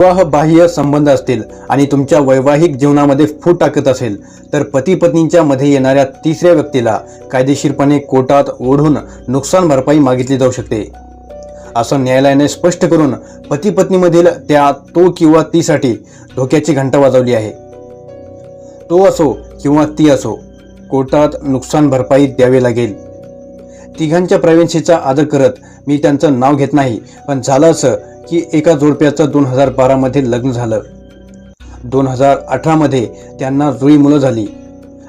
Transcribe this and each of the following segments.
विवाह बाह्य संबंध असतील आणि तुमच्या वैवाहिक जीवनामध्ये फूट टाकत असेल तर पती पत्नींच्या मध्ये येणाऱ्या तिसऱ्या व्यक्तीला कायदेशीरपणे कोर्टात ओढून नुकसान भरपाई मागितली जाऊ शकते, असं न्यायालयाने स्पष्ट करून पती पत्नीमधील त्या तो किंवा तीसाठी धोक्याची घंटा वाजवली आहे. तो असो किंवा ती असो, कोर्टात नुकसान भरपाई द्यावी लागेल. तिघांच्या प्रायव्हन्सीचा आदर करत मी त्यांचं नाव घेत नाही, पण झालं असं की एका जोडप्याचं 2012 मध्ये लग्न झालं. 2018 मध्ये त्यांना जुळी मुलं झाली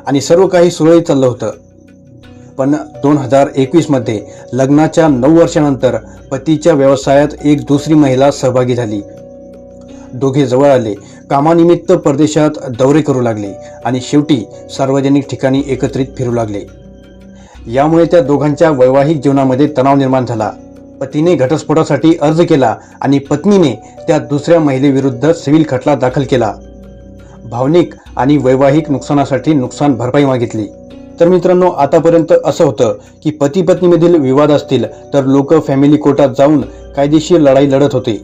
आणि सर्व काही सुरळीत चाललं होतं. पण 2021 मध्ये लग्नाच्या 9 वर्षानंतर पतीच्या व्यवसायात एक दुसरी महिला सहभागी झाली. दोघे जवळ आले, कामानिमित्त परदेशात दौरे करू लागले आणि शेवटी सार्वजनिक ठिकाणी एकत्रित फिरू लागले. यामुळे त्या दोघांच्या वैवाहिक जीवनामध्ये तणाव निर्माण झाला. पतीने घटस्फोटासाठी अर्ज केला आणि पत्नीने त्या दुसऱ्या महिलेविरुद्ध सिव्हिल खटला दाखल केला. भावनिक आणि वैवाहिक नुकसानासाठी नुकसान भरपाई मागितली. तर मित्रांनो, आतापर्यंत असं होतं की पती पत्नीमधील विवाद असतील तर लोक फॅमिली कोर्टात जाऊन कायदेशीर लढाई लढत होते.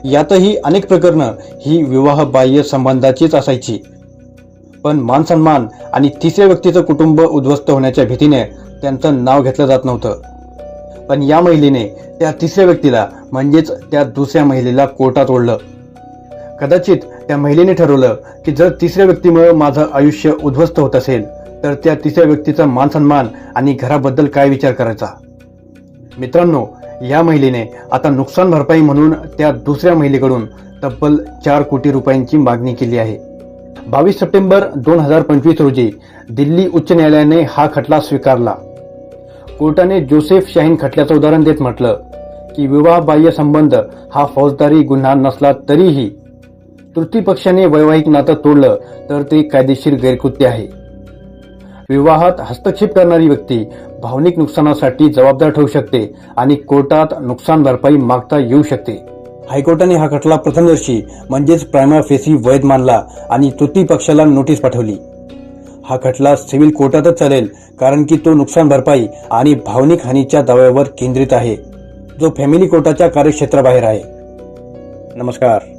यातही अनेक प्रकरणं ही विवाह बाह्य संबंधाचीच असायची. पण मानसन्मान आणि तिसऱ्या व्यक्तीचं कुटुंब उद्ध्वस्त होण्याच्या भीतीने त्यांचं नाव घेतलं जात नव्हतं. पण या महिलेने त्या तिसऱ्या व्यक्तीला म्हणजेच त्या दुसऱ्या महिलेला कोर्टात ओढलं. कदाचित त्या महिलेने ठरवलं की जर तिसऱ्या व्यक्तीमुळे माझं आयुष्य उद्ध्वस्त होत असेल तर त्या तिसऱ्या व्यक्तीचा मानसन्मान आणि घराबद्दल काय विचार करायचा. मित्रांनो, या महिलेने आता नुकसान भरपाई म्हणून त्या दुसऱ्या महिलेकडून तब्बल 4 कोटी रुपयांची मागणी केली आहे. 22 सप्टेंबर 2025 रोजी दिल्ली उच्च न्यायालयाने हा खटला स्वीकारला. कोर्टाने जोसेफ शाहीन खटल्याचं उदाहरण देत म्हटलं की विवाह बाह्य संबंध हा फौजदारी गुन्हा नसला तरीही तृतीय पक्षाने वैवाहिक नातं तोडलं तर ते कायदेशीर गैरकृत्य आहे. विवाहात हस्तक्षेप करणारी व्यक्ती भावनिक नुकसानासाठी जबाबदार ठरू शकते आणि कोर्टात नुकसान भरपाई मागता येऊ शकते. हायकोर्टाने हा खटला प्रथमदर्शी म्हणजेच प्रायमा फेसी वैध मानला आणि तृतीय पक्षाला नोटीस पाठवली. हा खटला सिव्हिल कोर्टातच चालेल, कारण की तो नुकसान भरपाई आणि भावनिक हानीच्या दाव्यावर केंद्रित आहे, जो फॅमिली कोर्टाच्या कार्यक्षेत्राबाहेर आहे. नमस्कार.